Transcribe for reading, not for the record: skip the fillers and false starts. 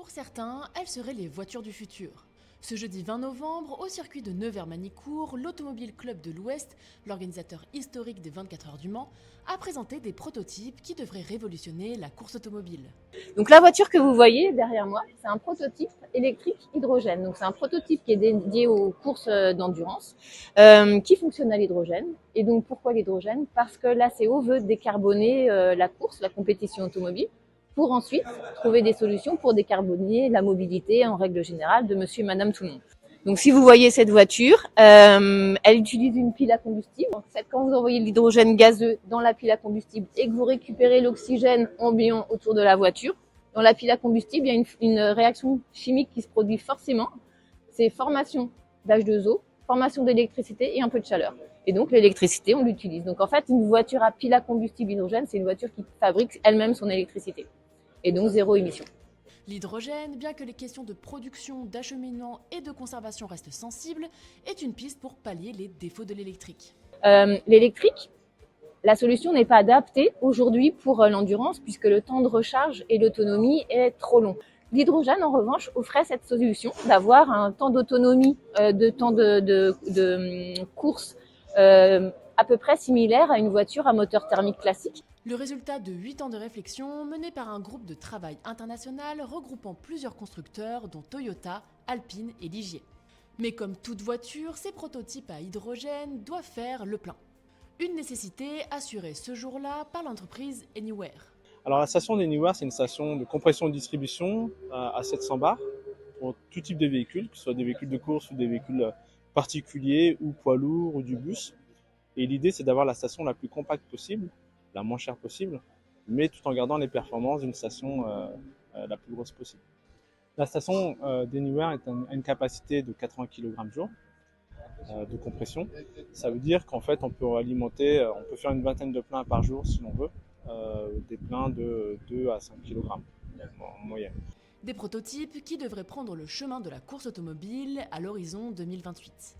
Pour certains, elles seraient les voitures du futur. Ce jeudi 20 novembre, au circuit de Nevers-Manicourt, l'Automobile Club de l'Ouest, l'organisateur historique des 24 heures du Mans, a présenté des prototypes qui devraient révolutionner la course automobile. Donc la voiture que vous voyez derrière moi, c'est un prototype électrique hydrogène. Donc c'est un prototype qui est dédié aux courses d'endurance, qui fonctionne à l'hydrogène. Et donc pourquoi l'hydrogène? Parce que l'ACO veut décarboner la course, la compétition automobile, pour ensuite trouver des solutions pour décarboner la mobilité en règle générale de monsieur et madame tout le monde. Donc si vous voyez cette voiture, elle utilise une pile à combustible. Donc, quand vous envoyez l'hydrogène gazeux dans la pile à combustible et que vous récupérez l'oxygène ambiant autour de la voiture, dans la pile à combustible, il y a une réaction chimique qui se produit forcément. C'est formation d'H2O, formation d'électricité et un peu de chaleur. Et donc l'électricité, on l'utilise. Donc en fait, une voiture à pile à combustible hydrogène, c'est une voiture qui fabrique elle-même son électricité. Et donc zéro émission. L'hydrogène, bien que les questions de production, d'acheminement et de conservation restent sensibles, est une piste pour pallier les défauts de l'électrique. L'électrique, la solution n'est pas adaptée aujourd'hui pour l'endurance puisque le temps de recharge et l'autonomie est trop long. L'hydrogène, en revanche, offrait cette solution d'avoir un temps d'autonomie, de temps de course à peu près similaire à une voiture à moteur thermique classique. Le résultat de 8 ans de réflexion menée par un groupe de travail international regroupant plusieurs constructeurs dont Toyota, Alpine et Ligier. Mais comme toute voiture, ces prototypes à hydrogène doivent faire le plein. Une nécessité assurée ce jour-là par l'entreprise Anywhere. Alors la station d'Anywhere, c'est une station de compression et de distribution à 700 bars pour tout type de véhicules, que ce soit des véhicules de course ou des véhicules particuliers ou poids lourds ou du bus. Et l'idée, c'est d'avoir la station la plus compacte possible, la moins chère possible, mais tout en gardant les performances d'une station la plus grosse possible. La station d'Anywhere a une capacité de 80 kg jour de compression. Ça veut dire qu'en fait, on peut alimenter, on peut faire une vingtaine de pleins par jour si l'on veut, des pleins de 2 à 5 kg en moyenne. Des prototypes qui devraient prendre le chemin de la course automobile à l'horizon 2028.